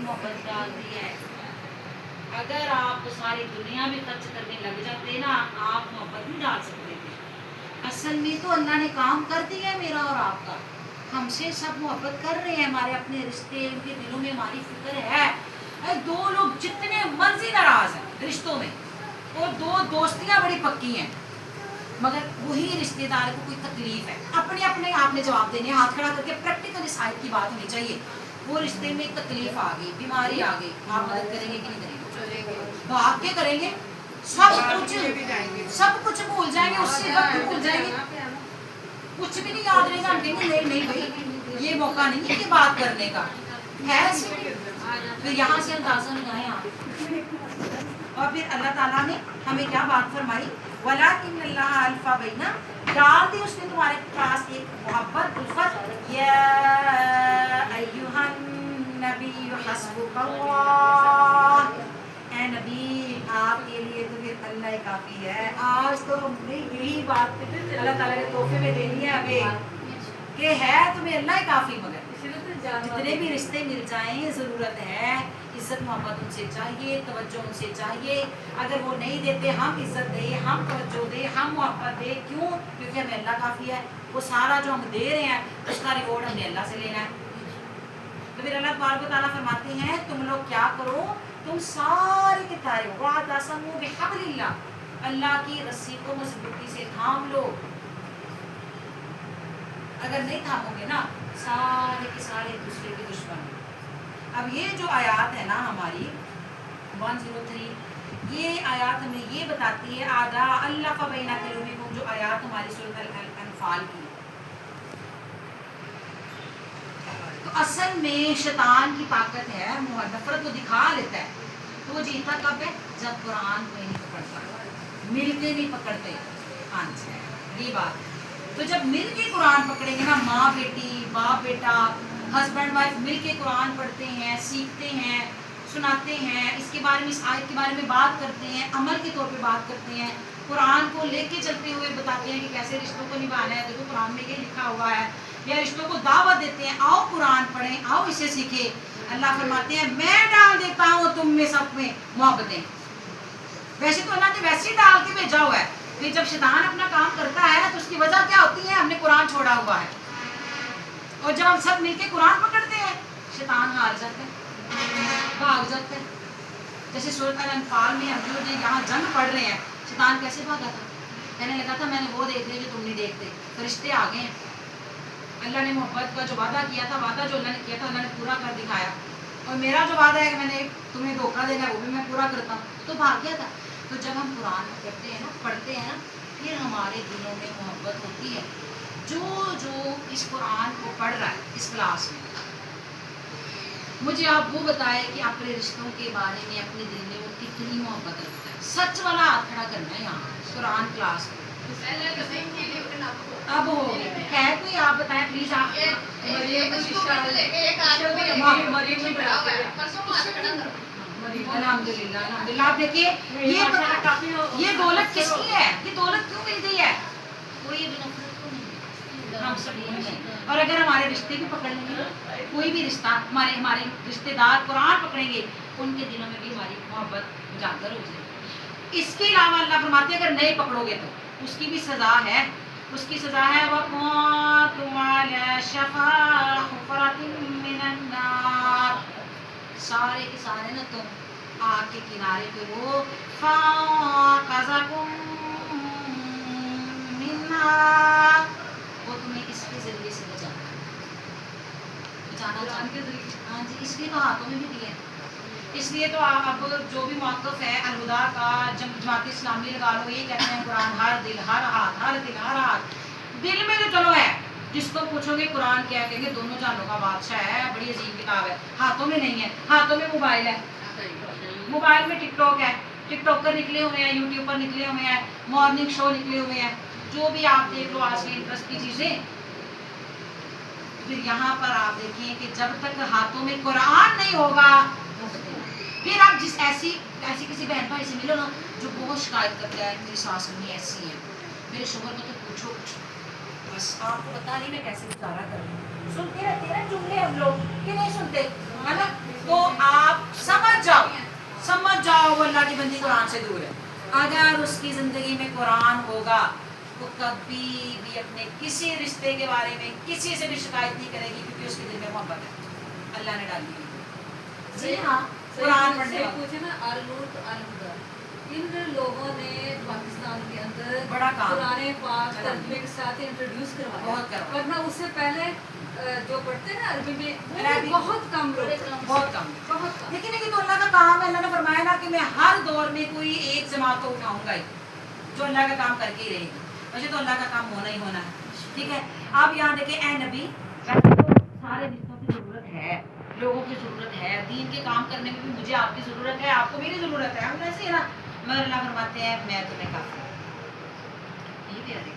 محبت ڈال دی ہے. اگر آپ ساری دنیا میں خرچ کرنے لگ جاتے نا آپ محبت نہیں ڈال سکتے تھے. اصل میں تو اللہ نے کام کر دیا ہے میرا اور آپ کا. ہم سے سب محبت کر رہے ہیں, ہمارے اپنے رشتے, ان کے دلوں میں ہماری فکر ہے. دو لوگ جتنے مرضی ناراض ہیں رشتوں میں, اور دو دوستیاں بڑی پکی ہیں, مگر وہی رشتے دار کو کوئی تکلیف ہے, اپنے اپنے آپ نے جواب دینے, ہاتھ کھڑا کر کے پریکٹیکل اس آیت کی بات ہونی چاہیے. وہ رشتے میں تکلیف آ گئی, بیماری آ گئی, آپ مدد کریں گے کہ نہیں کریں گے؟ بھاگ کے کریں گے. سب کچھ بھول جائیں گے, اس سے وقت بھول جائیں گے, کچھ بھی نہیں یاد رہے گا. ہم کہیں گے نہیں بھائی یہ موقع نہیں ہے کہ بات کرنے کا ہے. پھر یہاں سے اندازہ لگائیں آپ. اور پھر اللہ تعالیٰ نے ہمیں کیا بات فرمائی, وَلَٰكِنَّ اللَّهَ أَلْفَ بَيْنَ, ڈال دی اس نے تمہارے پاس ایک محبت, الفت. یا ایھا النبی حسبک اللہ, اے نبی آپ کے لیے تو پھر اللہ کافی ہے. آج تو ہم نے یہی بات اللہ تعالیٰ نے تحفے میں دے دی ہے ہمیں کہ ہے تمہیں اللہ کافی. مگر جتنے بھی رشتے مل جائیں ضرورت ہے عزت محبت ان سے چاہیے, توجہ ان سے چاہیے. اگر وہ نہیں دیتے ہم عزت دیں, ہم توجہ دیں, ہم محبت دیں. کیوں؟ کیونکہ ہمیں اللہ کافی ہے. وہ سارا جو ہم دے رہے ہیں اس کا ریوارڈ ہم نے اللہ سے لینا ہے. تو پھر اللہ تبارک و تعالیٰ فرماتے ہیں تم لوگ کیا کرو, تم سارے کے سارے واعتصموا بحبل اللہ, اللہ کی رسی کو مضبوطی سے تھام لو. اگر نہیں تھامو گے نا سارے کے سارے دوسرے کے دشمن. اب یہ جو آیات ہے نا ہماری 103, یہ آیات ہمیں یہ بتاتی ہے آدھا اللہ بین قلوبکم, جو آیات ہماری سورۃ الانفال کی. تو اصل میں شیطان کی طاقت ہے, نفرت کو دکھا لیتا ہے. تو وہ جیتا کب ہے؟ جب قرآن کو نہیں پکڑتا, مل کے نہیں پکڑتے. ہاں جی یہ بات. تو جب مل کے قرآن پکڑیں گے نا, ماں بیٹی, باپ بیٹا, ہسبینڈ وائف مل کے قرآن پڑھتے ہیں, سیکھتے ہیں, سناتے ہیں, اس کے بارے میں, اس آیت کے بارے میں بات کرتے ہیں, عمل کے طور پہ بات کرتے ہیں, قرآن کو لے کے چلتے ہوئے بتاتے ہیں کہ کیسے رشتوں کو نبھانا ہے, دیکھو قرآن میں یہ لکھا ہوا ہے, یا رشتوں کو دعوت دیتے ہیں آؤ قرآن پڑھیں, آؤ اسے سیکھیں. اللہ فرماتے ہیں میں ڈال دیتا ہوں تم میں سب میں محبتیں. ویسے تو اللہ نے ویسے ہی ڈال کے بھیجا ہوا ہے, کہ جب شیطان اپنا کام کرتا ہے تو اس کی وجہ کیا ہوتی ہے, ہم نے قرآن چھوڑا ہوا ہے. اور جب ہم سب مل کے قرآن پکڑتے ہیں شیطان ہار جاتا ہے, بھاگ جاتا ہے. جیسے سورۃ الانفال میں ہم جو یہاں جنگ پڑھ رہے ہیں, شیطان کیسے بھاگا تھا, کہنے لگا تھا میں نے وہ دیکھ لیا جو تم نہیں دیکھتے. فرشتے آ گئے ہیں, اللہ نے محبت کا جو وعدہ کیا تھا, وعدہ جو اللہ نے کیا تھا اللہ نے پورا کر دکھایا, اور میرا جو وعدہ ہے کہ میں نے تمہیں دھوکہ دینا وہ بھی میں پورا کرتا ہوں, تو بھاگ گیا تھا. تو جب ہم قرآن پڑھتے ہیں نا, پڑھتے ہیں نا, پھر ہمارے دلوں میں محبت ہوتی ہے. جو اس قرآن کو پڑھ رہا ہے اس کلاس میں, مجھے آپ وہ بتائے کہ اپنے رشتوں کے بارے میں اپنے دل میں وہ کتنی محبت رکھتا ہے. سچ والا ہاتھ کھڑا کرنا ہے یہاں قرآن کلاس میں. اب ہو ہے کوئی, آپ بتائیں پلیز. آپ الحمد للہ الحمد للہ. آپ دیکھیے یہ دولت کس کی ہے, یہ دولت کیوں مل گئی ہے, کوئی بھی نفرت کو نہیں, ہم سب کو نہیں. اور اگر ہمارے رشتے بھی پکڑ لیں گے, کوئی بھی رشتہ, ہمارے رشتے دار قرآن پکڑیں گے, ان کے دلوں میں بھی ہماری محبت اجاگر ہو جائے گی. اس کے علاوہ اللہ فرماتے ہیں اگر نہیں پکڑو گے تو اس کی بھی سزا ہے. اس کی سزا ہے وَكُنتُمْ عَلَىٰ شَفَا حُفْرَةٍ مِّنَ النَّارِ, سارے کے سارے نا تم آگ کے کنارے پہ ہو, فَانْقَذَكُم مِّنْهَا, وہ تمہیں اس کے ذریعے سے بچانا چاہتے ہیں. ہاں جی, اس لیے تو ہاتھوں میں بھی دیے. اس لیے تو اب جو بھی موقف ہے الہدا کا, جماعت اسلامی لگا لو, یہ کہتے ہیں قرآن ہر دل ہر ہاتھ, ہر دل ہر ہاتھ. دل میں تو چلو ہے, جس کو پوچھو گے قرآن کیا کہیں گے دونوں جانوں کا بادشاہ ہے, بڑی عظیم کتاب ہے. ہاتھوں میں نہیں ہے, ہاتھوں میں موبائل ہے, موبائل میں ٹک ٹاک ہے, ٹک ٹاکر نکلے ہوئے ہیں, یوٹیوبر نکلے ہوئے ہیں, مارننگ شو نکلے ہوئے ہیں, جو بھی آپ دیکھ لو آج کے انٹرسٹ کی چیزیں. پھر یہاں پر آپ دیکھیں کہ جب تک ہاتھوں میں قرآن نہیں ہوگا, پھر آپ جس ایسی کسی بہن بھائی سے ملو نا جو بہت شکایت کرتا ہے میری ساس امی ایسی ہے, میرے شوہر کو تو پوچھو بس, آپ کو پتا نہیں میں کیسے گزارا کر رہی ہوں. سنتے رہتے ہیں جملے ہم لوگ کہ نہیں سنتے, ہے نا. تو अल्लाह की बंदी कुरान से दूर है। अगर उसकी ज़िंदगी में कुरान होगा वो कभी भी अपने किसी रिश्ते के बारे में किसी से भी शिकायत नहीं करेगी, क्योंकि उसके दिल में मोहब्बत है, अल्लाह ने डाली है। जी हाँ, कुरान पढ़ने पूछे ना अल-नूर अल-हुदा, इन लोगों ने पाकिस्तान के अंदर बड़ा काम कुरान पाक तर्जुमे के साथ इंट्रोड्यूस करवाया, वरना उससे पहले जो पढ़ते हैं अरबी में बहुत कम लोग, बहुत कम। लेकिन ये तो अल्लाह का काम है। अल्लाह ने फरमाया ना कि मैं हर दौर में कोई एक जमात को उठाऊंगा ही जो अल्लाह का काम करके ही रहेगी, मुझे तो अल्लाह का काम होना ही होना है। ठीक है, आप यहाँ देखिए, ए नबी, तो सारे रिश्तों की ज़रूरत है, लोगों की ज़रूरत है, दीन के काम करने में भी मुझे आपकी ज़रूरत है, आपको मेरी ज़रूरत है, हम ऐसे ही ना। मगर अल्लाह फरमाते हैं मैं तुम्हें काफ़ी, ये भी अधिक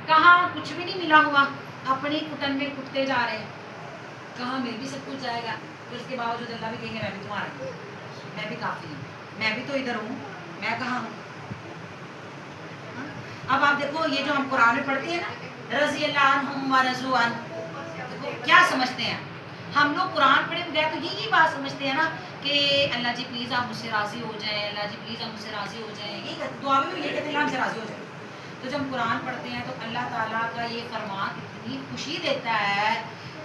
कहाँ कुछ भी नहीं मिला हुआ, अपनी कुटन में कुटते जा रहे हैं, कहाँ मिल भी सब कुछ जाएगा, तो इसके बावजूद अल्लाह भी कहेंगे मैं भी तुम्हारा हूँ, मैं भी काफ़ी हूँ, मैं भी तो इधर हूँ, मैं कहाँ हूँ। अब आप देखो, ये जो हम कुरान में पढ़ते हैं ना, रज़ी अल्लाह अन्हुम व रज़ू अन, देखो क्या समझते हैं हम लोग। कुरान पढ़े बगैर तो यही बात समझते हैं ना कि अल्लाह जी प्लीज़ आप मुझसे राज़ी हो जाएं, अल्लाह जी प्लीज़ आप मुझसे राज़ी हो जाएं, यही दुआ में भी ये कहते हैं हमसे राज़ी हो जाए। तो जब हम कुरान पढ़ते हैं तो अल्लाह ताला का ये फरमान इतनी खुशी देता है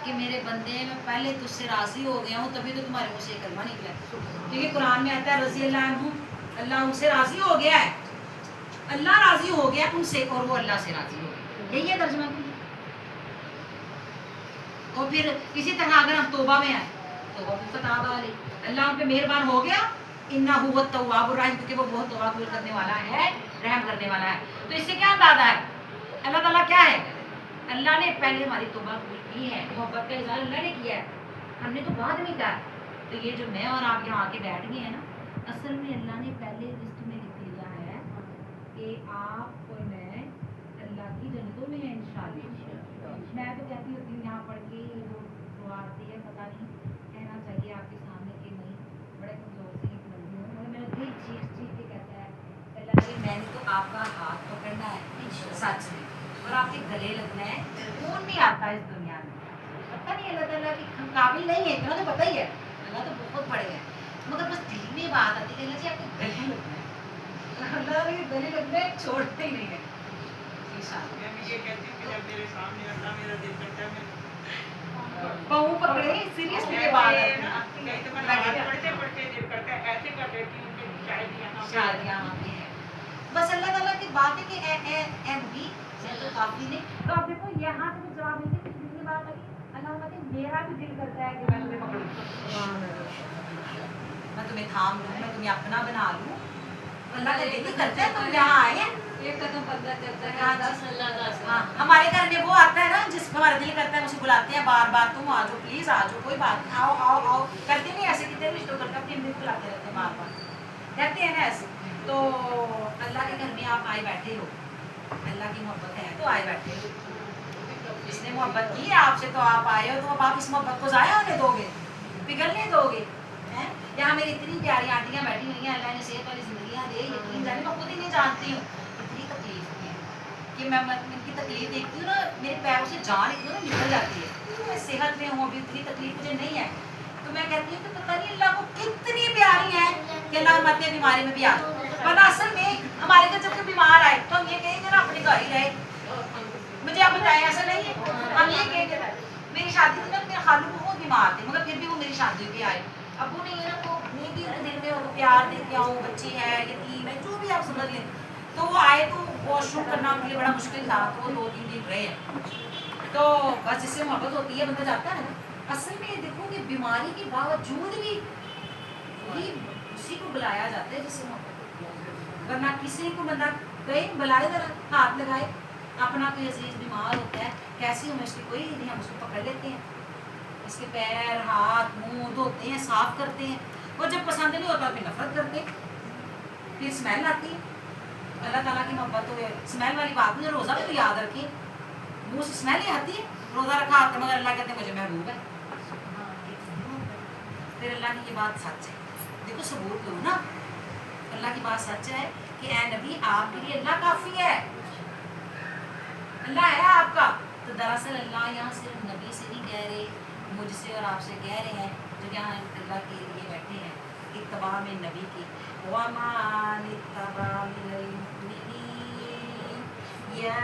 कि मेरे बंदे मैं पहले तुझसे राज़ी हो गया हूँ, तभी तो तुम्हारे मुँह से कलमा निकला। क्योंकि कुरान में आता है रज़ी अल्लाह अन्हु, अल्लाह उनसे राज़ी हो गया है, अल्लाह राज़ी हो गया उनसे और वो अल्लाह से राज़ी हो गया, यही है तर्जुमा। और फिर इसी तरह अगर हम तौबा में आए, तौबा भी फताबा अलैहि, अल्लाह हम पे मेहरबान हो गया, इन्ना हुवा तव्वाबुर रहीम, क्योंकि वो बहुत तौबा कबूल करने वाला है, रहम करने वाला है। तो इससे क्या अंदाजा है, अल्लाह ताला क्या है, अल्लाह ने पहले हमारी तौबा कबूल की है, मोहब्बत का इज़हार अल्लाह ने किया है, हमने तो बाद में कहा। तो ये जो मैं और आप यहाँ आके बैठ गए हैं ना, असल में अल्लाह ने पहले लिस्ट में लिख लिया है कि आप और मैं अल्लाह की जन्नतों में हैं इंशाअल्लाह। मैं तो कहती होती हूँ यहाँ पढ़ के वो दुआ आती है, पता नहीं कहना चाहिए आपके सामने कि नहीं, बड़े कमज़ोर से एक लंबी हूँ, मगर मेरा दिल चीख चीख के कहता है अल्लाह जी मैंने तो आपका हाथ पकड़ना है सच में, और आपके गले लगना है, कौन नहीं आता इस दुनिया में, पता नहीं अल्लाह ताला की हम काबिल नहीं है, इतना तो पता ही है, अल्लाह तो बहुत बड़े हैं, मगर बस दिल में बात आती है अल्लाह जी आपके गले लगना है, अल्लाह के गले लगना है, छोड़ते ही नहीं है। ये कहती हूँ कि जब मेरे सामने अल्लाह मेरा दिल करता है पाँव पकड़े सीरियसली के बाद नहीं तो मैं पढ़ते पढ़ते दिल करता है ऐसे कर देती हूँ कि शायद यहाँ पे है। बस अल्लाह ताला की बात है कि ए नबी मैं तो काफी नहीं। तो आप देखो यहाँ से भी जवाब देते हैं, कितनी बात आई, अल्लाह कहते हैं मेरा भी दिल करता है कि मैं तुम्हें पकड़ूं, मैं तुम्हें थाम लूं, मैं तुम्हें अपना बना लूं। अल्लाह का दिल करता है तुम यहाँ आए हैं, एक कदम बंदा चलता है 10 अल्लाह 10। हाँ, हमारे घर में वो आता है ना जिसका हमारा दिल करता है, उसे बुलाते हैं बार बार, तुम आ जाओ प्लीज आ जाओ, कोई बात नहीं, आओ आओ आओ, करते नहीं ऐसे, कितने रिश्तों करते अपने दिल बुलाते रहते हैं बार बार, कहते हैं ना ऐसे। तो अल्लाह के घर में आप आए बैठे हो, अल्लाह की मोहब्बत है तो आए बैठे हो, जिसने मोहब्बत की है आपसे तो आप आए हो, तो अब आप इस मोहब्बत को ज़ाया होने दोगे, पिघलने दोगे हैं? यहाँ मेरी इतनी प्यारी आंटियाँ बैठी हुई हैं, अल्लाह ने सेहत वाली जिंदगियाँ दे, यकीन जाने मैं खुद ही नहीं जानती हूँ इतनी तकलीफ है कि मैं इनकी तकलीफ देखती हूँ ना, मेरे पैरों से जान इतनी निकल जाती है। मैं सेहत में हूँ, अभी इतनी तकलीफ मुझे नहीं है, तो मैं कहती हूँ कि पता नहीं अल्लाह को कितनी प्यारी है कि अल्लाह मत बीमारी में भी आ जाए, वरना असल में हमारे घर जब कोई बीमार आए तो हम ये कहेंगे ना अपने घर ही रहे, मुझे आप बताएं ऐसा नहीं है, हम ये कहेंगे। मेरी शादी थी ना, मेरे खालू बहुत बीमार थे, मगर फिर भी वो मेरी शादी पे आए, अब वो नहीं है ना, तो नहीं भी दिल में उनको प्यार दे के आऊँ, बच्ची है यतीम है जो भी आप समझ लें, तो वो आए तो वॉशरूम करना उनके लिए बड़ा मुश्किल था, तो वो 2-3 दिन रहे हैं। तो बस जिससे मोहब्बत होती है बंदा जाता है ना। असल में देखो कि बीमारी के बावजूद भी उसी को बुलाया जाता है जिससे मोहब्बत होती है, वरना किसी को बंदा कहीं बुलाए जरा हाथ लगाए, अपना कोई अजीज बीमार होता है, कैसी हमें उसकी कोई नहीं, हम उसको पकड़ लेते हैं, इसके पैर हाथ मुंह धोते हैं, साफ करते हैं, वो जब पसंद नहीं होता फिर नफरत करते हैं, फिर स्मेल आती है। अल्लाह ताला की मोहब्बत हो, स्मेल वाली बात मुझे रोज़ा भी तो याद रखिए, मुँह से स्मेल ही आती है, रोज़ा रखा आता मगर अल्लाह कहते हैं मुझे महबूब है, फिर अल्लाह की ये बात सच है। देखो सबूत लो ना, अल्लाह की बात सच है कि ए नबी आपके लिए अल्लाह काफ़ी है, अल्लाह है आपका। तो दरअसल अल्लाह यहाँ सिर्फ नबी से नहीं कह रहे, मुझसे और आपसे कह रहे हैं जो यहाँ अल्लाह के लिए बैठे हैं इत्तबा में नबी की वमान इत्तबा मिनल मुमिनीन या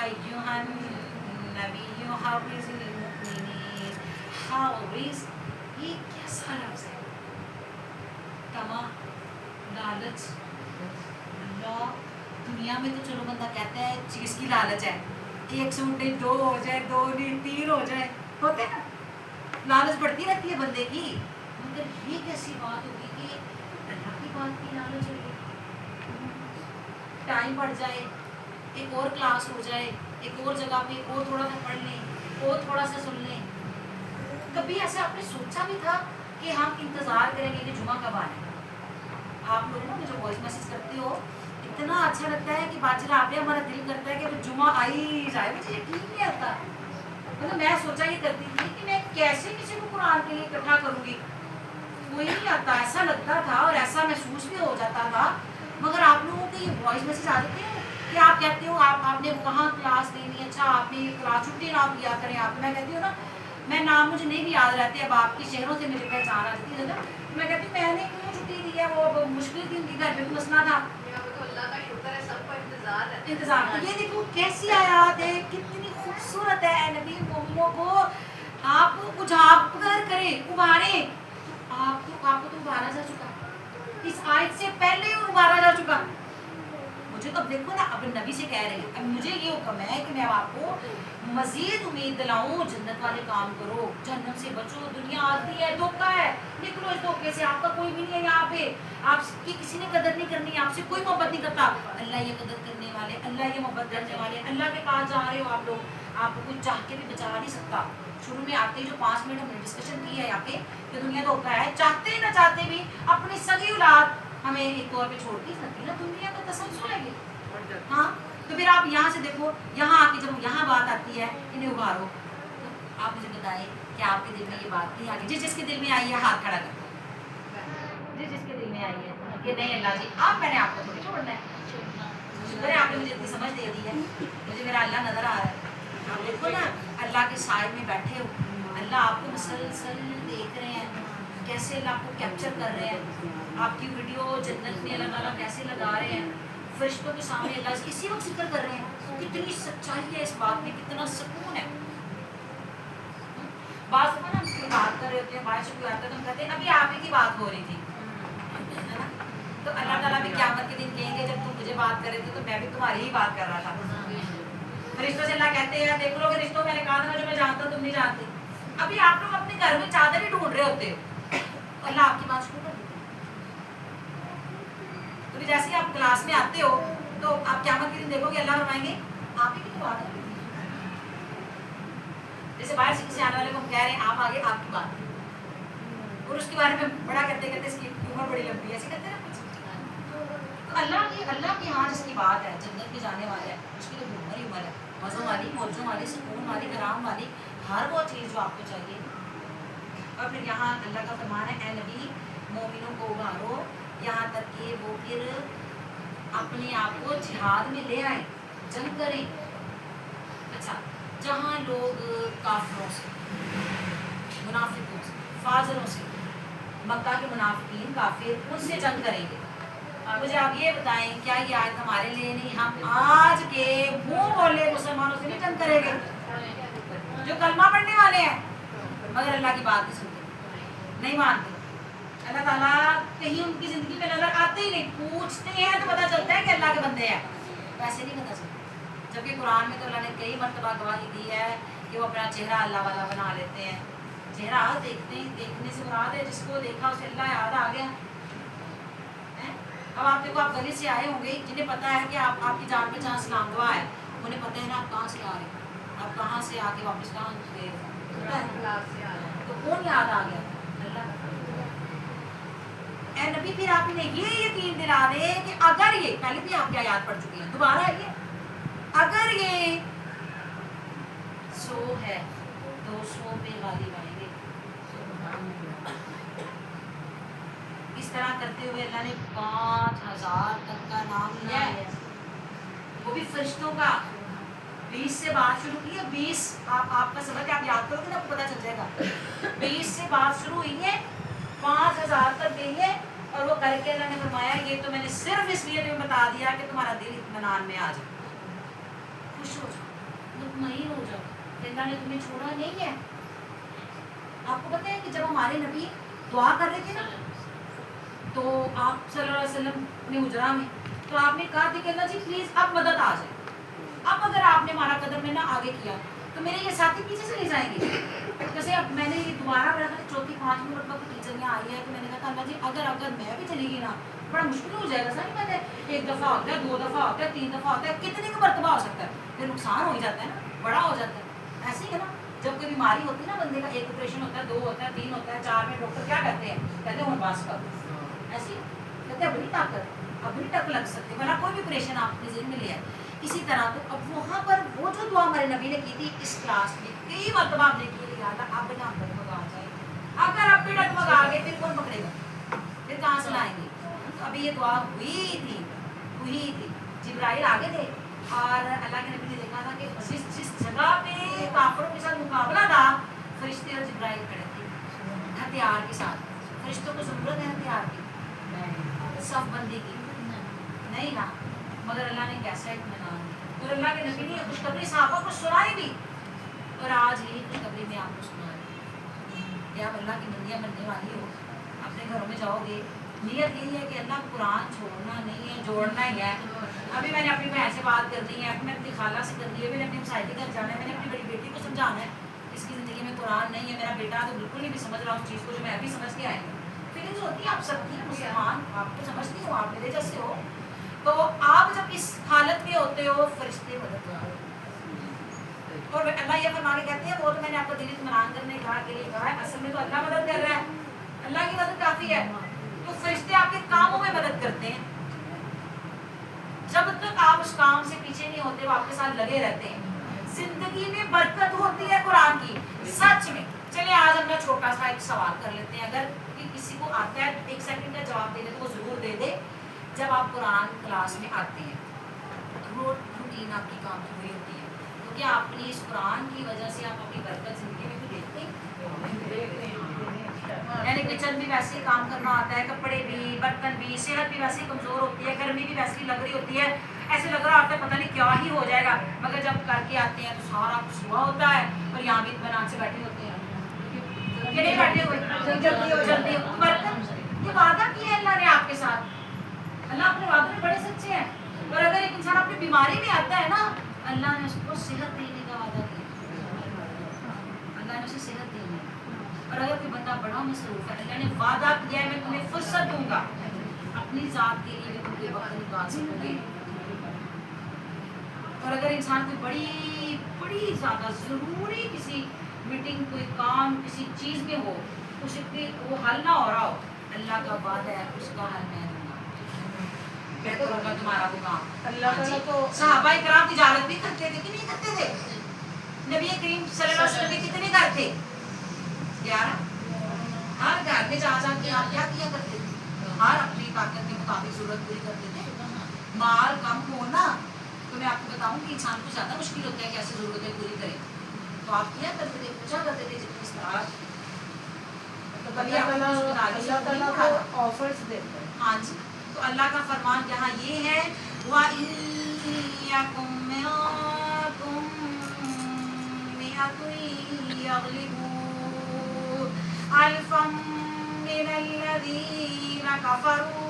अय्युहन नबिय्यु हाफिज़िल मुमिनीन। हाफिज़ ये कैसा लफ्ज़ है? तमा, लालच, अल्लाह। दुनिया में तो चलो बंदा कहता है चीज़ की लालच है, एक सूट नहीं दो हो जाए, दो नहीं तीन हो जाए, होते ना, लालच बढ़ती रहती है बंदे की। मगर ये कैसी बात होगी कि अल्लाह की बात की लालच होगी? टाइम बढ़ जाए, एक और क्लास हो जाए, एक और जगह पे और थोड़ा सा पढ़ लें और थोड़ा सा सुन लें। कभी ऐसे आपने सोचा भी था कि हम इंतज़ार करेंगे कि जुमा कब आए? आप लोग ना मुझे वॉइस मैसेज करते हो, इतना अच्छा लगता है कि बात आप हमारा दिल करता है कि वो जुमा आ ही जाए। मुझे यकीन नहीं आता। मतलब मैं सोचा ये करती थी कि मैं कैसे किसी को कुरान के लिए इकट्ठा करूँगी, कोई नहीं आता, ऐसा लगता था और ऐसा महसूस भी हो जाता था। मगर आप लोगों के ये वॉइस मैसेज आ जाते हैं कि आप कहते हो आपने कहाँ क्लास देनी है, अच्छा आपने क्लास छुट्टी ना किया करें आप। मैं कहती हूँ ना, मैं नाम मुझे नहीं भी याद रहते, अब आपके शहरों से मुझे पहचान आ जाती है ना। मैं कहती हूँ मैंने क्यों छुट्टी दी है, वो मुश्किल थी, उनकी घर में भी मसला था। इंतजार तो ये देखो कैसी आयात है, कितनी खूबसूरत है। नबी मोमिनों को आप उजागर करें, उभारें। आपको तो उभारा जा चुका, इस आयत से पहले उभारा जा चुका। मुझे तो देखो ना, अब नबी से कह रहे हैं, अब मुझे ये हुक्म है कि मैं आपको मजीद उम्मीद दिलाऊं, जन्नत वाले काम करो, जन्नत से बचो। दुनिया आती है, धोखा है, निकलो इस धोखे से। आपका कोई भी नहीं है यहाँ पे, आपकी किसी ने कदर नहीं करनी, आपसे कोई मोहब्बत नहीं करता। अल्लाह ये कदर करने वाले, अल्लाह ये मोहब्बत करने वाले, अल्लाह के पास जा रहे हो आप लोग, आपको कुछ चाह के भी बचा नहीं सकता। शुरू में आते ही जो 5 मिनट हमने डिस्कशन की है यहाँ पे कि दुनिया धोखा है, चाहते ना चाहते भी अपनी सगी औलाद हमें एक तौर पे छोड़ती सकती ना, दुनिया का तसलसल है। हाँ, तो फिर आप यहाँ से देखो, यहाँ आके जब यहाँ बात आती है इन्हें उभारो, तो आप मुझे बताएं कि आपके दिल में ये बात नहीं आ गई? जिसके दिल में आई है हाथ खड़ा कर, जिसके दिल में आई है कि नहीं अल्लाह जी आप, मैंने आपको थोड़ी छोड़ना है। शुक्र है आपने मुझे इतनी समझ दे दी है, मुझे मेरा अल्लाह नजर आ रहा है। आप देखो ना, अल्लाह के साए में बैठे हो, अल्लाह आपको मुसलसल देख रहे हैं, कैसे अल्लाह आपको कैप्चर कर रहे हैं, आपकी वीडियो जन्नत में अल्लाह ताला कैसे लगा रहे हैं, फरिश्तों के सामने अल्लाह इसी वक्त जिक्र कर रहे हैं। कितनी सच्चाई है इस बात में, कितना सुकून है। बात दफा ना हम बात कर रहे होते हैं, बात शुरू आता है तो हम कहते हैं अभी आप ही की बात हो रही थी, है ना? तो अल्लाह ताला भी क़यामत के दिन कहेंगे जब तुम मुझे बात कर रहे थे तो मैं भी तुम्हारी ही बात कर रहा था। फरिश्तों से अल्लाह कहते हैं देख लो फरिश्तों, मैंने कहा था जो मैं जानता हूँ तुम नहीं जानते। अभी आप लोग अपने घर में चादर ही ढूंढ रहे होते हो, तो अल्लाह आपकी बात शुरू कर देते। तो जैसे ही आप क्लास में आते हो तो आप क़यामत के दिन देखोगे अल्लाह फरमाएंगे आप ही की बात है। जैसे बाहर से किसी आने वाले को हम कह रहे हैं आप आगे आपकी बात है, और उसके बारे में बड़ा करते करते इसकी उम्र बड़ी लंबी है, ऐसे कहते हैं कुछ। तो अल्लाह की यहाँ जिसकी बात है, जन्नत में जाने वाला है, उसकी तो उम्र ही उम्र है, मज़ों वाली, मौजों वाली, सुकून वाली, आराम वाली, हर वो चीज़ जो आपको चाहिए। और फिर यहाँ अल्लाह का फरमान है ए नबी मोमिनों को उभारो, यहाँ तक कि वो फिर अपने आप को जिहाद में ले आए, जंग करें। अच्छा, जहाँ लोग काफिरों से, मुनाफिकों से, फाजरों से, मक्का के मुनाफिकीन काफिर, उनसे जंग करेंगे। मुझे आप ये बताएं क्या ये आयत हमारे लिए नहीं, हम आज के मुंह बोले मुसलमानों से नहीं जंग करेंगे जो कलमा पढ़ने वाले हैं मगर अल्लाह की बात नहीं सुनते, नहीं मानते। अल्लाह ताला कहीं उनकी ज़िंदगी में नजर आते ही नहीं, पूछते हैं तो पता चलता है कि अल्लाह के बंदे हैं, वैसे नहीं पता चलता। जबकि कुरान में तो अल्लाह ने कई मरतबा गवाही दी है कि वो अपना चेहरा अल्लाह वाला बना लेते हैं। चेहरा देखने से मुराद है जिसको देखा उसे अल्लाह याद आ गया है। अब आप देखो, आप गली से आए होंगे, जिन्हें पता है कि आपकी जान पहचान सलाम दुआ है, उन्हें पता है ना आप कहाँ से आ रहे हैं, आप कहाँ से आके वापस कहाँ गए, तो कौन याद आ गया? अल्लाह। ए नबी फिर आप इन्हें ये यकीन दिला रहे कि अगर ये, पहले भी आप क्या याद पड़ चुकी है, दोबारा ये, अगर ये 100 है 200 पे गालिब आएंगे। इस तरह करते हुए अल्लाह ने 5000 तक का नाम लिया है, वो भी फरिश्तों का। 20 से बात शुरू की है, 20 आपका सबक आप याद करोगे ना, आपको पता चल जाएगा। 20 से बात शुरू हुई है 5,000 तक देंगे। और वो करके अल्लाह ने फरमाया ये तो मैंने सिर्फ इसलिए तुम्हें बता दिया कि तुम्हारा दिल इत्मीनान में आ जाए, खुश हो जाओ, मुतमईन हो जाओ, अल्लाह ने तुम्हें छोड़ा नहीं है। आपको पता है कि जब हमारे नबी दुआ कर रहे थे ना, तो आप सल्लल्लाहु अलैहि वसल्लम अपने हुजरा में, तो आपने कहा था कि अल्लाह जी प्लीज़ अब मदद आ जाए, अब अगर आपने हमारा कदम में ना आगे किया तो मेरे ये साथी पीछे चले जाएंगे। जैसे अब मैंने ये दोबारा मेरा था चौथी 5वीं मरतबा की टीचर यहाँ आई है, तो मैंने कहा अल्लाह जी अगर मैं भी चली गई ना बड़ा मुश्किल हो जाएगा। सर मैंने 1 दफ़ा होता है, 2 दफ़ा होता है, 3 दफ़ा होता है, कितने का मरतबा हो सकता है, फिर नुकसान हो ही जाता है ना, बड़ा हो जाता है। ऐसे ही है ना, जब कोई बीमारी होती है ना बंदे का, 1 ऑपरेशन होता है, 2 होता है, 3 होता है, 4 में डॉक्टर क्या कहते हैं, कहते हैं बस कर, ऐसे कहते हैं अपनी ताकत अपनी टक लग सकती है, वरना कोई भी ऑपरेशन आपने जेब में लिया है। इसी तरह तो अब वहाँ पर वो जो दुआ हमारे नबी ने की थी इस क्लास में कई मरतबा आप देखिए याद है, आप बिना डगमगा जाए, अगर आप भी डगमगा गए फिर कौन पकड़ेगा, फिर कहाँ से लाएंगे। तो अभी ये दुआ हुई थी, जिब्राइल आगे थे और अल्लाह के नबी ने देखा था कि जिस जगह पे काफिरों के साथ मुकाबला था फरिश्ते और जिब्राइल खड़े थे हथियार के साथ। फरिश्तों को जरूरत है हथियार की, सफ बंदी की नहीं ना, मगर अल्लाह ने कैसा इत्मीनान दिया और अल्लाह के नबी ने खुशखबरी सहाबा को सुनाई भी, और आज यही खुशखबरी मैं आपको सुना रही हूँ। या आप अल्लाह की बंदियाँ बनने वाली हो, अपने घरों में जाओगे, नियत यही है कि अल्लाह कुरान छोड़ना नहीं है, जोड़ना ही है। अभी मैंने अपनी बहन से बात करनी है, मैं अपनी खाला से करनी है, मैंने अपनी साहित्य घर जाना है, मैंने अपनी बड़ी बेटी को समझाना है इसकी ज़िंदगी में कुरान नहीं है। मेरा बेटा तो बिल्कुल नहीं भी समझ रहा उस चीज़ को जो मैं अभी समझ के आई हूँ। फीलिंग्स होती है आप सबकी, मुसलमान आप तो समझती हो, आप मेरे जैसे हो, तो आप जब इस हालत में होते हो फरिश्ते मदद करो। और अल्लाह ये फरमा के कहते हैं वो तो मैंने आपको दिल इत्मीनान करने के लिए कहा है, असल में तो अल्लाह मदद कर रहा है, अल्लाह की मदद काफ़ी है। तो फरिश्ते आपके कामों में मदद करते हैं, जब तक आप उस काम से पीछे नहीं होते वो आपके साथ लगे रहते हैं। जिंदगी में बरकत होती है कुरान की, सच में। चलिए आज हम ना छोटा सा एक सवाल कर लेते हैं, अगर किसी को आता है 1 सेकंड का जवाब देने तो वो जरूर दे दे। जब आप कुरान क्लास में आते हैं, रूटीन आपकी काम की हुई होती है, तो क्या अपनी इस कुरान की वजह से आप अपनी बरकत जिंदगी में भी देखते हैं? यानी किचन भी वैसे ही काम करना आता है, कपड़े भी, बर्तन भी, सेहत भी वैसे ही कमज़ोर होती है, गर्मी भी वैसे ही लग रही होती है, ऐसे लग रहा होता है पता नहीं क्या ही हो जाएगा, मगर जब करके आते हैं तो सारा कुछ हुआ होता है। और यहाँ भी इत्मीनान से बैठे होते हैं, ये नहीं बैठे हुए जल्दी बर्तन ये वादा किया है अल्लाह ने आपके साथ, अल्लाह अपने वादों में बड़े सच्चे हैं। और अगर एक इंसान अपनी बीमारी में आता है ना, अल्लाह ने उसको सेहत देने का वादा किया, अल्लाह ने उसे सेहत देनी है। और अगर कोई बंदा बड़ा मसरूफ है, अल्लाह ने वादा किया है मैं तुम्हें फुर्सत दूंगा, अपनी ज़ात के लिए भी तुम्हें वक्त निकाल सकूंगी। और अगर इंसान कोई बड़ी ज़्यादा ज़रूरी किसी मीटिंग, कोई काम, किसी चीज़ में हो, उसकी वो हल ना हो रहा हो, अल्लाह का वादा है उसका हल मैं दूंगा, मैं करूँगा तुम्हारा वो काम। अल्लाह ताला तो सहाबा इकराम तिजारत भी करते थे कि नहीं करते थे? नबी करीम सल्लल्लाहु अलैहि वसल्लम के कितने घर थे? 11। हर घर में जा के आप क्या किया करते थे? हर अपनी ताकत के मुताबिक जरूरत पूरी करते थे। माल कम हो ना तो मैं आपको बताऊं कि इंसान को ज़्यादा मुश्किल होता है कि ऐसे ज़रूरतें पूरी करें, तो आप क्या करते थे? पूछा करते थे जितनी इस्ताद, तो कभी अल्लाह ताला को ऑफर्स देते हैं। हाँ जी, तो अल्लाह का फरमान यहाँ ये है वा इन्नकुम मिनकुम मिअतुन यग़लिबू अल्फम मिनल्लज़ीना कफ़रू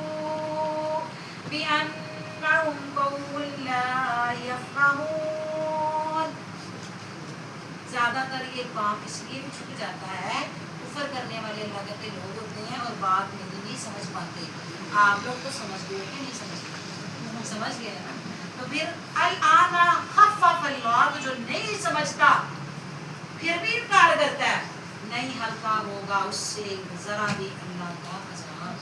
बिअन्नहुम क़ौमुन ला यफ़क़हून। ज़्यादातर ये पाप इसलिए भी छूट जाता है, कुफर करने वाले अल्लाह के लोग होते हैं और बात नहीं समझ पाते। आप लोग तो समझ गए कि नहीं समझ गए? समझ गए ना? तो फिर अल-आना खफ़फ़ अल्लाह, तो जो नहीं समझता फिर भी इनकार करता है, नहीं हल्का होगा उससे ज़रा भी अल्लाह का अज़ाब,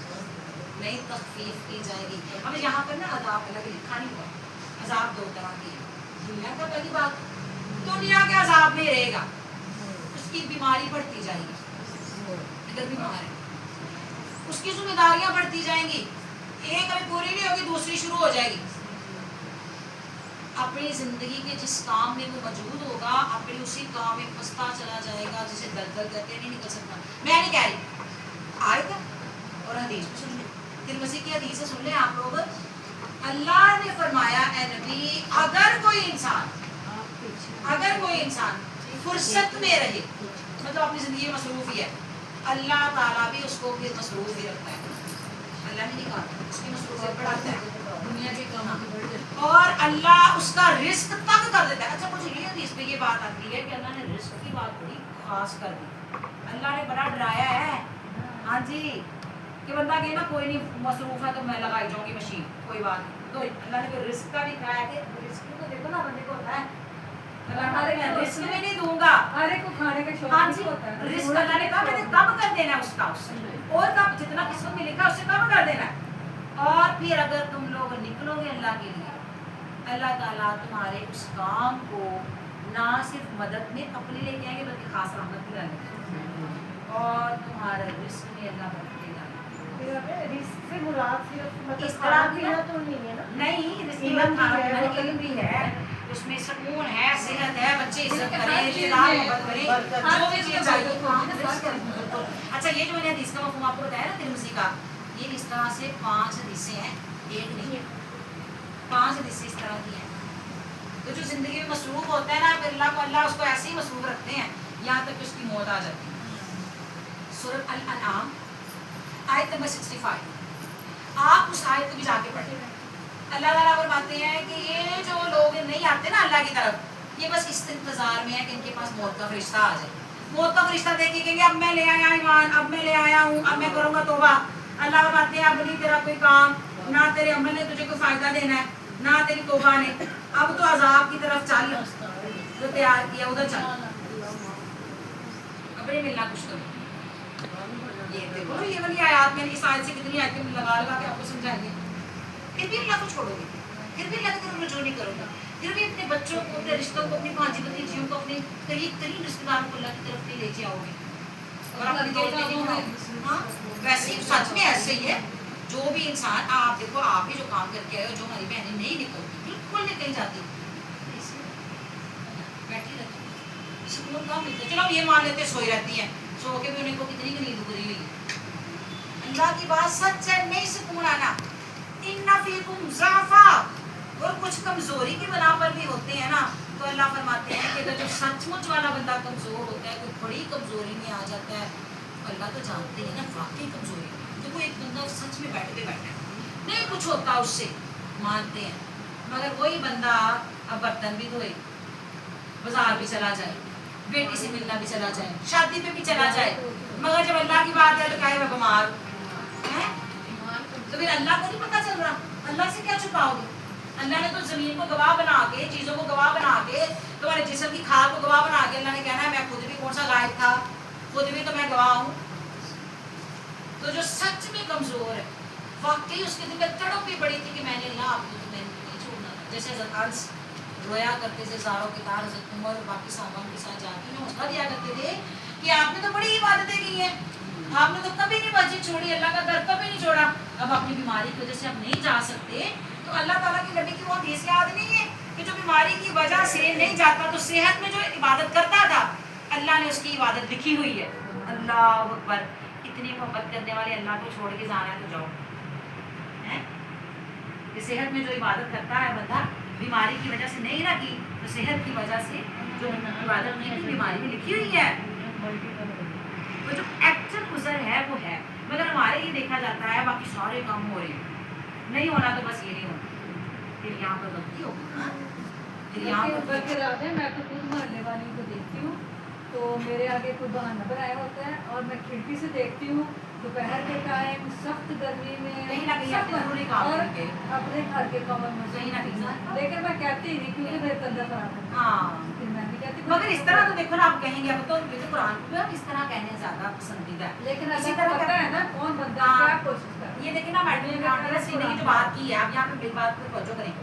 नहीं तख़फ़ीफ़ की जाएगी। अब यहाँ पर ना अज़ाब अलग लिखा नहीं हुआ, अज़ाब 2 तरह के हैं। दुनिया का पहली बात, दुनिया के अज़ाब में रहेगा, उसकी बीमारी बढ़ती जाएगी, अगर बीमार है उसकी जिम्मेदारियां बढ़ती जाएंगी, एक अभी पूरी नहीं होगी दूसरी शुरू हो जाएगी। अपनी ज़िंदगी के जिस काम में वो मौजूद होगा, अपने उसी काम में फंसता चला जाएगा, जिसे दलदल कहते हैं, नहीं निकल सकता। मैं नहीं कह रही आएगा हदीस भी सुन ले, तिरमिज़ी की हदीस से सुन ले आप लोग। अल्लाह ने फरमाया ए नबी, अगर कोई इंसान फुर्सत में रहे, मतलब अपनी जिंदगी में मसरूफ ही है, अल्लाह ताला भी उसको फिर मसरूफ ही रखता है। अल्लाह ने नहीं कहा, उसकी मसरूफियत बढ़ाता है दुनिया के काम और अल्लाह उसका रिस्क तंग कर देता है। अच्छा मुझे ये हदीस पे ये बात आती है कि अल्लाह ने रिस्क की बात बड़ी खास कर दी। अल्लाह ने बड़ा डराया है, हाँ जी, कि बंदा कहे ना कोई नहीं मसरूफ है तो मैं लगाई जाऊंगी मशीन, कोई बात नहीं। तो अल्लाह ने कोई रिस्क का भी कहा है कि रिस्क तो देखो ना बंदे को होता है, अल्लाह ने रिस्क में नहीं दूंगा, हर एक को खाने का शौक हाँ जी, होता है। रिस्क अल्लाह ने कहा मैंने कम कर देना है उसका, उससे और कम, जितना किस्मत में लिखा उससे कम कर देना है। और फिर अगर तुम लोग निकलोगे अल्लाह के लिए, अल्लाह ताला तुम्हारे उस काम को ना सिर्फ मदद में अपने लेके आएंगे बल्कि खास रहमत भी डालेंगे और तुम्हारा रिस्क में अल्लाह बरकत डालेंगे। रिस्क से मुराद सिर्फ इस मतलब तरह खाना की पीना ना- तो नहीं है ना? नहीं, रिस्क इल्म में भी खाना है, पीना मतलब इल्म भी है, उसमें सुकून है, सेहत है, बच्चे इज्जत हर करें, चीज़ रिश्तेदार में मोहब्बत करें, बरकत। जो भी चीज़ चाहिए बरकत हाँ, होती है, रिस्क है, बिल्कुल। अच्छा ये जो मैंने हदीस का मफ़हूम आपको बताया ना तिरमिज़ी का, ये इस तरह से 5 हदीसें हैं, एक नहीं है, 5 हदीसें इस तरह की हैं। तो जो ज़िंदगी में मसरूफ़ होता है ना, फिर अल्लाह उसको ऐसे ही मसरूफ़ रखते हैं यहाँ तक कि उसकी मौत आ जाती है। सूरह अल-अनआम आयत नंबर 65, आप उस आयत को भी जाके पढ़ें। अल्लाह ताला फरमाते हैं कि ये जो लोग नहीं आते ना अल्लाह की तरफ, ये बस इस इंतजार में है कि इनके पास मौत का फरिश्ता आ जाए। मौत का फरिश्ता देख के कहेंगे अब मैं ले आया ईमान, अब मैं ले आया हूँ, अब मैं करूँगा तौबा। अल्लाह फरमाते हैं अब नहीं तेरा कोई काम, ना तेरे अमल ने तुझे कोई फायदा देना है, ना तेरी तौबा ने, अब तो अजाब की तरफ चल, जो तैयार किया उधर चल, अब नहीं मिलना कुछ तो। ये देखो ये वाली आयत में इस आयत से कितनी आयतें लगा लगा के आपको समझाएंगे, फिर भी अल्लाह को छोड़ोगे, फिर भी अल्लाह की तरफ रुजू नहीं करोगे, फिर भी अपने बच्चों को, अपने रिश्तों को, अपनी भांजी भतीजियों को, अपने करीब तरीन रिश्तेदारों को अल्लाह की तरफ नहीं लेके आओगे और अपनी दोस्त नहीं दिखाओगे। हाँ वैसे ही सच में ऐसे ही है, जो भी इंसान आप देखो, आप भी जो काम करके आए हो, जो हमारी बहनें नहीं निकलती, बिल्कुल निकल जाती, बैठी रहती सुकून कहाँ मिलता है। चलो ये मान लेते सोई रहती हैं, सो के भी उन्हें को कितनी नींद बुरी हुई। अल्लाह की बात सच है, नहीं सुकून आना। इन्ना फीकुम ज़ाफ़ा, और कुछ कमजोरी की बना पर भी होते हैं ना, तो अल्लाह फरमाते हैं कि अगर जो सचमुच वाला बंदा कमजोर होता है, कोई बड़ी कमजोरी में आ जाता है, तो अल्लाह तो जानते हैं ना वाकई कमजोरी। देखो एक बंदा सच में बैठ है, नहीं कुछ होता उससे, मानते हैं, मगर वही बंदा अब बर्तन भी धोए, बाजार भी चला जाए, बेटी से मिलना भी चला जाए, शादी पे भी चला जाए, मगर जब अल्लाह की बात है तो कहे मैं बीमार है, तो फिर अल्लाह को नहीं पता चल रहा, अल्लाह से क्या छुपाओगे। अल्लाह ने तो जमीन को गवाह बना के, चीजों को गवाह बना के, तुम्हारे जिस्म की खाल को गवाह बना के अल्लाह ने कहना है मैं खुद भी कौन सा गायब था, खुद भी तो मैं गवाह हूँ। तो जो सच में कमजोर है, वाकई उसके दिल में तड़प भी पड़ी थी कि मैंने अल्लाह आपको तो मैंने नहीं छोड़ना था। जैसे हज़रत अंस रोया करते थे ज़ारों के तार, हज़रत उमर और बाकी साहबान के साथ जाके हौसला दिया करते थे कि आपने तो बड़ी इबादतें की हैं, आपने तो कभी नहीं मस्जिद छोड़ी, अल्लाह का घर कभी नहीं छोड़ा, अब अपनी बीमारी की वजह से आप नहीं जा सकते, तो अल्लाह ताला की नबी की वो हदीस याद नहीं है कि जो बीमारी की वजह से नहीं जाता तो सेहत में जो इबादत करता था, अल्लाह ने उसकी इबादत लिखी हुई है। अल्लाह अकबर, इतनी मोहब्बत करने वाले अल्लाह को छोड़ के जाना है तो जाओ। सेहत में जो इबादत करता है बंदा, बीमारी की वजह से नहीं ना की, तो सेहत की वजह से जो इबादत नहीं की, बीमारी में लिखी हुई है। तो जो एक्चुअल गुजर है वो है, मगर हमारे ये देखा जाता है बाकी सारे काम हो रहे हैं, नहीं होना तो बस ये नहीं होना, फिर यहाँ पर गलती होगी। फिर यहाँ पर बल्कि रात है, मैं तो खुद मोहल्ले वाली को देखती हूँ, तो मेरे आगे कोई बहाना बनाया होता है और मैं खिड़की से देखती हूँ दोपहर के टाइम सख्त गर्मी में, कहीं ना कहीं अपने जरूरी काम और करके, अपने घर के कामों में कहीं ना कहीं लेकिन मैं कहती ही नहीं क्योंकि मेरे अंदर खराब है। हाँ, फिर मैं भी कहती मगर इस तरह तो देखो ना, आप कहेंगे अब तो ये तो कुरान को अब इस तरह कहने ज्यादा पसंदीदा है, लेकिन इसी इसी तरह तरह पता है ना कौन बंदा हाँ। क्या कोशिश कर। ये देखिए ना मैडम ने जो बात की है, आप यहाँ पे मेरी बात को तवज्जो करें।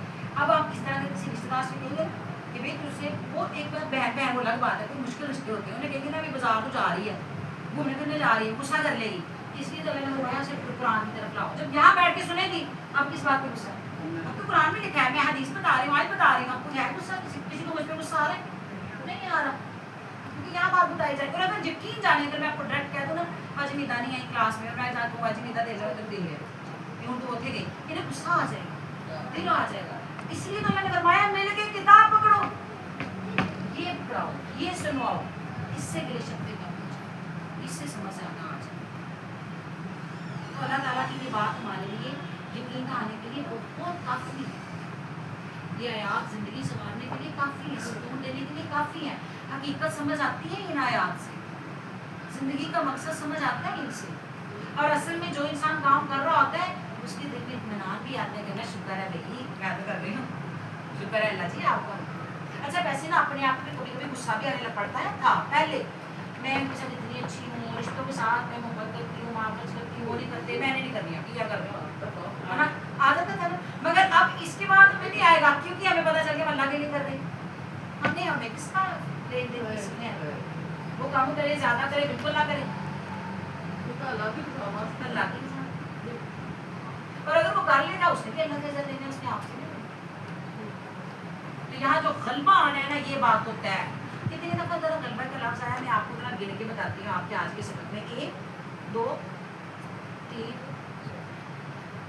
अब आप इस तरह के किसी रिश्तेदार से कहेंगे कि भाई तुझसे वो एक बार बहन वो अलग बात है, कोई मुश्किल रिश्ते होते हैं, उन्हें कहेंगे ना अभी बाजार तो जा रही है, घूमने फिरने जा रही है, गुस्सा कर लेगी, इसलिए तो अल्लाह ने फरमाया सिर्फ कुरान की तरफ लाओ। जब यहाँ बैठ के सुनेगी अब किस बात पे गुस्सा है, अब तो कुरान में लिखा है, मैं हदीस बता रही हूँ, आज बता रही हूँ, आपको है गुस्सा, किसी को मुझ पर गुस्सा आ रहा है नहीं आ रहा, क्योंकि यहाँ बात बताई जाए। और अगर यकीन जाने, अगर मैं आपको डायरेक्ट कह दूँ ना आज मेरी ਨੀਂਦਾਂ ਨਹੀਂ ਆਈ ਕਲਾਸ में मैं जाकर आज नींदा दे जाओ तो दे लिया कि हूँ तो उठे गई इन्हें गुस्सा आ जाएगा दिल आ जाएगा इसलिए तो मैंने फरमाया मिल के किताब पकड़ो ये पढ़ाओ ये सुनवाओ इससे गिले शब्द कम हो जाए इससे समझ आना आ जाए तो अल्लाह ताला की ये बात हमारे लिए यकीन आने के लिए बहुत काफ़ी है ये आयात ज़िंदगी संवारने के लिए काफ़ी है सुकून देने के लिए काफ़ी है हकीकत समझ आती है इन आयात से ज़िंदगी का मकसद समझ आता है इनसे और असल में जो इंसान काम कर रहा होता है उसके दिल में इत्मीनान भी आता है कि मैं शुक्र है भाई मैं तो कर रही हूँ शुक्र है अल्लाह जी आपका अच्छा वैसे ना अपने आप में कभी कभी गुस्सा भी आने लग पड़ता है था पहले मैं इनके साथ इतनी अच्छी हूँ रिश्तों के साथ मैं मोहब्बत करती हूँ माफ़ करती हूँ वो नहीं करते मैंने नहीं करनी है क्या कर रहे हो है ना आदत है ना मगर अब इसके बाद हमें नहीं आएगा क्योंकि हमें पता चल गया अल्लाह के लिए कर रहे हैं हमने हमें किसका लेन देन किसने वो काम करे ज्यादा करे बिल्कुल ना करे अल्लाह की और अगर वो कर लेना उसने भी अल्लाह के इज्जत लेना उसने आपसे नहीं तो यहाँ जो गलबा आना है ना ये बात होता है कितनी दफा जरा गलबा का लफ्ज आया मैं आपको जरा गिन के बताती हूँ आपके आज के सबक में 1 2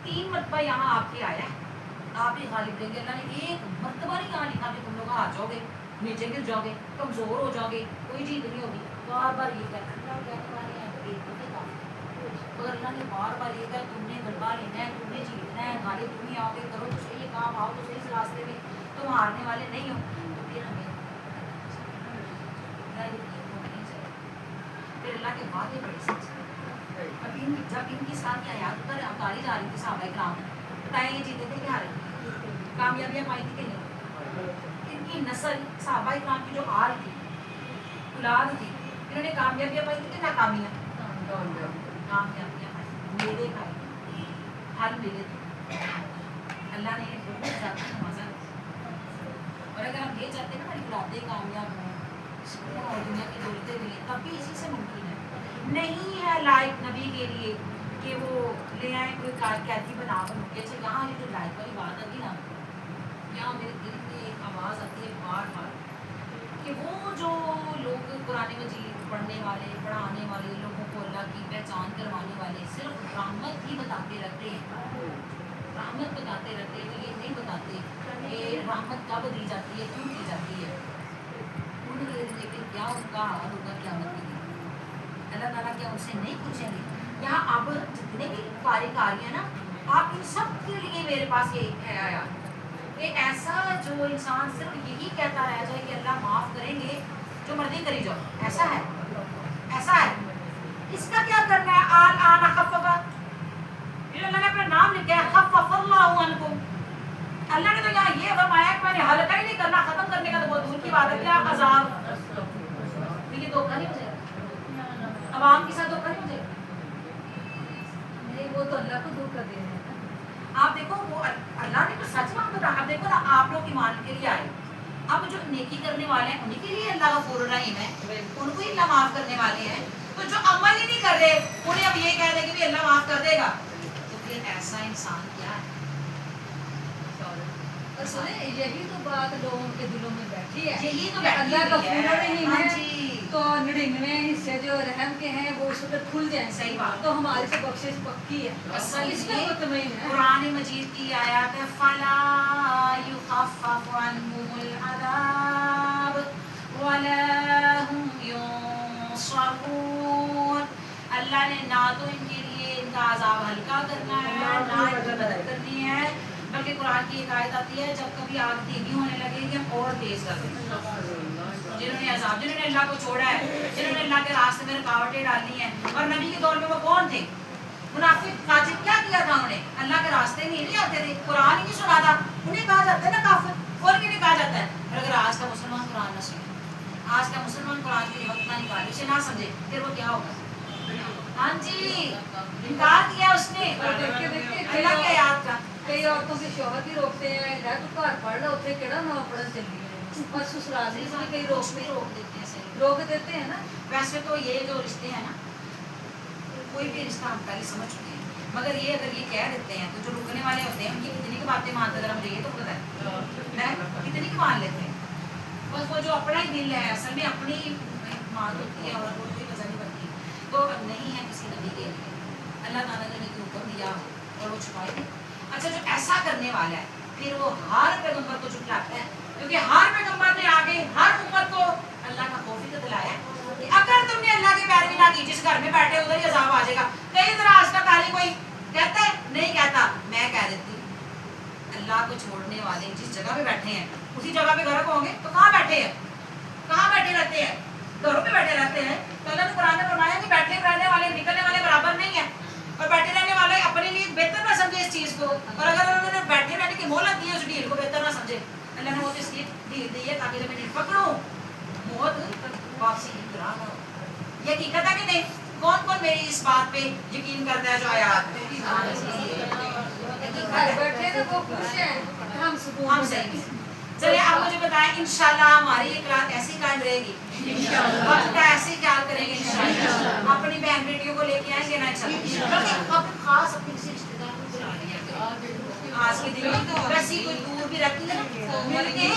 3 मरतबा यहाँ आपके आया है आप ही गालिब देंगे अल्लाह ने एक मरतबा नहीं यहाँ लिखा कि तुम लोग आ जाओगे नीचे गिर जाओगे कमजोर हो जाओगे कोई जीत नहीं होगी बार बार ये कहते हैं क्या करवाने हैं एक होते काम और अल्लाह ने बार बार ये कहा तुमने गलबा लेना है तुमने जीतना है गाली तुम ही आओगे करो तो सही काम आओ तो सही इस रास्ते में तुम हारने वाले नहीं हो तो फिर हमें फिर अल्लाह के वादे बड़े सच हैं अब जब इनकी साथ की आयात पर उतारी जा रही थी साहबा किराम बताएं ये जीते थे क्या हारे कामयाबियाँ पाई थी कि नहीं इनकी नस्ल साहबा किराम की जो आल थी औलाद थी इन्होंने कामयाबियाँ पाई थी कि नाकामियाँ कामयाबियाँ पाई मेरे खाए हल मिले थे अल्लाह ने बहुत ज़्यादा नवाजा और अगर हम ये चाहते हैं ना हमारी औलादें कामयाब हों सुकून और दुनिया की दौलतें मिले तब भी इसी से मुमकिन है नहीं है लायक नबी के लिए कि वो ले आए कोई कैदी बना के अच्छा यहाँ ये जो लायक वाली बात आती ना यहाँ मेरे दिल में एक आवाज़ आती है बार बार कि वो जो लोग कुरान मजीद पढ़ने वाले पढ़ाने वाले लोगों को अल्लाह की पहचान करवाने वाले सिर्फ रहमत ही बताते रहते हैं रहमत बताते रहते हैं ये नहीं बताते कि रहमत कब दी जाती है क्यों दी जाती है उनके लेकिन क्या उनका हाल होगा क़यामत के दिन अल्लाह ताला क्या उनसे नहीं पूछेंगे यहाँ अब जितने भी कार्यकारियाँ ना आप इन सब के लिए मेरे पास ये है आया कि ऐसा जो इंसान सिर्फ यही कहता रह जाए कि अल्लाह माफ़ करेंगे जो मर्जी करी जाओ ऐसा है इसका क्या करना है आल आना खफ़फ़ा अल्लाह ने अपना नाम लिखा है खफ़फ़ल्लाहु अन्कुम अल्लाह ने तो यहाँ ये फरमाया कि मैंने हल्का ही नहीं करना ख़त्म करने का तो बहुत दूर की बात है क्या अज़ाब तो ये धोखा नहीं हो जाएगा अवाम के साथ धोखा नहीं हो जाएगा नहीं वो तो अल्लाह को धोखा दे रहे हैं आप देखो वो अल्लाह ने तो सच बात बता अब देखो ना आप लोग ईमान के लिए आए अब जो नेकी करने वाले हैं उन्हीं के लिए अल्लाह गफूर रहीम है उनको ही अल्लाह माफ़ करने वाले हैं तो जो अमल ही नहीं कर रहे उन्हें अब ये कह दे कि भी अल्लाह माफ़ कर देगा तो फिर ऐसा इंसान क्या है और सुने यही तो बात लोगों के दिलों में बैठी है यही तो कि बैठी अल्लाह का हुई है। पूरा नहीं हाँ है जी। तो 99 हिस्से जो रहम के हैं वो उस पर खुल जाएंगे सही बात। तो हमारी तो बख्शिश पक्की है असल इसमें ये मुतमईन है कुरान मजीद की आयत है फला युखफ़फ़ु अन्हुमुल अज़ाब वला हुम युंसरून अल्लाह ने ना तो इनके लिए इनका अज़ाब हल्का करना है ना इनकी मदद करनी है बल्कि कुरान की एक आयत आती है जब कभी आग धीमी होने लगेगी हम और तेज कर देंगे जिन्होंने अज़ाब जिन्होंने अल्लाह को छोड़ा है जिन्होंने अल्लाह के रास्ते में रुकावटें डाली हैं और नबी के दौर में वो कौन थे मुनाफिक काजिब क्या किया था उन्होंने अल्लाह के रास्ते में नहीं आते थे कुरान ही नहीं सुना था उन्हें कहा जाता है ना काफिर और भी नहीं कहा जाता है और अगर आज का मुसलमान कुरान न सुने आज का मुसलमान कुरान के वक्त ना निकाले उसे ना समझे फिर वो क्या होगा हाँ जी इनकार किया उसने और देखिए अल्लाह के याद का कई औरतों के शौहर भी रोकते हैं लै तू घर पढ़ लो उत्थे केड़ा ना पढ़न चली है पर ससुराल से भी कई रोक देते हैं सही रोक देते हैं ना वैसे तो ये जो रिश्ते हैं ना कोई भी रिश्ता हम पहले समझ चुके हैं मगर ये अगर ये कह देते हैं तो जो रुकने वाले होते हैं उनकी कितनी की बातें मानते अगर मुझे ये तो पता है कितनी की मान लेते हैं बस वो जो अपना ही दिल है असल में अपनी मान होती है और कोई वजह नहीं बनती तो नहीं है किसी नबी फॉइल है। अच्छा, जो ऐसा करने वाला है फिर वो हर पैगंबर को झुठलाता है, क्योंकि हर पैगंबर ने आगे हर उम्मत को अल्लाह का खौफ ही तो दिलाया कि अगर तुमने अल्लाह की पैरवी ना की, जिस घर में बैठे उधर ही अजाब आ जाएगा। कई तरह आज तक खाली कोई कहता है नहीं कहता, मैं कह देती हूँ, अल्लाह को छोड़ने वाले जिस जगह पे बैठे हैं उसी जगह पे घर होंगे तो कहाँ बैठे हैं, कहाँ बैठे रहते हैं, घरों पे बैठे रहते हैं। तो अल्लाह ने कुरान में फरमाया कि बैठे रहने वाले निकलने वाले बराबर नहीं है, और बैठे रहने वाले अपने लिए बेहतर ना समझे इस चीज को, और अगर उन्होंने बैठे रहने की मोहलत दी है उस डील को बेहतर ना समझे, अल्लाह ने वो तो इसलिए डील दी है ताकि जब मैं पकड़ूं मौत वापसी की तरह ना हो। ये हकीकत है कि नहीं? कौन कौन मेरी इस बात पे यकीन करता है जो आयात घर बैठे तो वो खुश हैं, हम सुकून हम सही। चलिए आप मुझे बताएं, इंशाल्लाह हमारी ये क्लास ऐसी कायम रहेगी, वक्त का ऐसे ख्याल करेंगे इंशाल्लाह, अपनी बहन बेटियों को लेके आएंगे ना इंशाल्लाह, बल्कि अब खास अपने किसी रिश्तेदार को बुला लिया करें। आज के दिन में तो वैसे कोई दूर भी रहती है मिलके,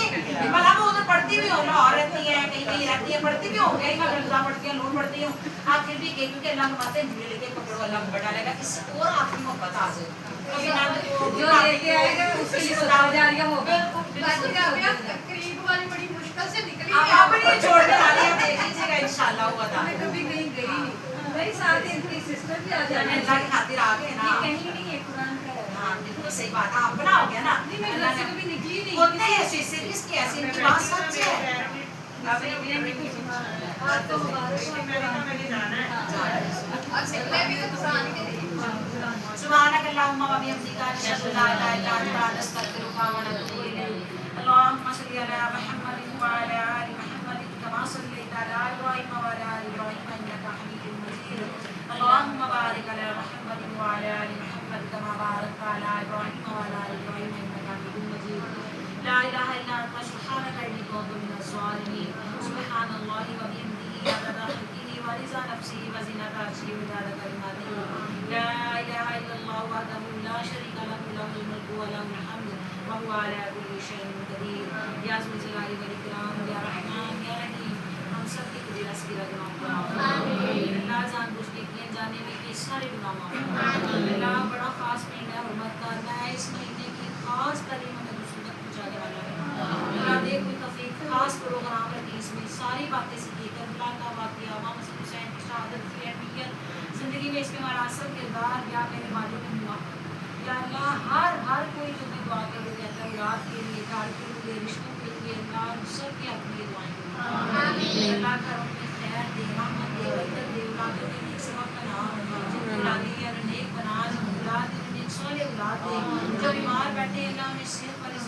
भला वो उधर पढ़ती भी हो, लाहौर रहती है, कहीं कहीं रहती है, पढ़ती भी हो, कहीं मैं गंदा पढ़ती हूँ, लोन पढ़ती हूँ, आप फिर भी कहीं क्योंकि अल्लाह बातें मिल के पकड़ो, अल्लाह बढ़ा लेगा, किसी और आपकी मोहब्बत आ जाए जो लेके आएगा उसके लिए सदाजारिया होगा। करीब वाली बड़ी मुश्किल से निकली आप अपनी छोड़ने वाली आप देख लीजिएगा इंशाल्लाह होगा था। मैं कभी कहीं गई नहीं, मेरी साथ इनकी सिस्टर भी आ जाती है, अल्लाह की खातिर आ गए ना। कहीं नहीं है कुरान का है। हाँ बिल्कुल सही बात है, अपना हो गया ना। नहीं, मैं घर से कभी निकली नहीं। होते हैं ऐसे सीरीज की ऐसी इनकी बात सच है। आज तो मुबारक हो सुभानक अल्लाहुम्मा व बिहम्दिका अशहदु अन ला इलाहा इल्ला अंता अस्तगफिरुका व अतूबु इलैक। अल्लाहुम्मा सल्लि अला मुहम्मदिन व अला आलि मुहम्मदिन कमा सल्लैता अला इब्राहीम व अला आलि इब्राहीम इन्नका हमीदुम मजीद। अल्लाहुम्मा बारिक अला मुहम्मदिन व अला आलि मुहम्मद कमा बारकता अला इब्राहीम व अला आलि इब्राहीम इन्नका हमीदुम मजीद। ला इलाहा इल्ला अंता सुब्हानका इन्नी कुन्तु मिनज़ ज़ालिमीन। सुब्हानल्लाहि व बिहम्दिही अददा खल्क़िही व रिज़ा नफ्सिही व ज़ीनता अर्शिही व मिदादा कलिमातिही। ला इलाहा इल्लल्लाहु वहदहु ला शरीका लहु लहुल मुल्कु व लहुल हम्दु व हुवा अला कुल्लि शैइन क़दीर। या ज़ुल जलाली वल इकराम या रहमान या रहीम, हम सब की गुज़िरा सगीरा गुनाहों को माफ़ कर। अल्लाह जानबूझ के किए जाने में के सारे गुनाह माफ़ कर। अल्लाह बड़ा खास महीना है, हुर्मत का है इस महीने की खास तालीम हमें मुसीबत पहुँचाने वाला है। अल्लाह दे कोई तौफीक खास प्रोग्राम रखी, इसमें सारी बातें सीखी, करबला का वाक़या, इमाम हसन हुसैन की शहादत की अहमियत ज़िंदगी में इसमें हमारा असल किरदार या मेरे मालिक में हुआ। या अल्लाह हर कोई जो मैं दुआ के लिए कहता है, औलाद के लिए, घर के लिए, रिश्तों के लिए, अल्लाह सब के अपनी दुआएं करो। अल्लाह करो में खैर दे, रहमत दे, बरकत दे, औलादों के नेक सबब बना, जिनकी औलादी है नेक बना, जिनकी औलाद है नेक साले औलाद दे, जो बीमार बैठे अल्लाह उन्हें सेहत वाली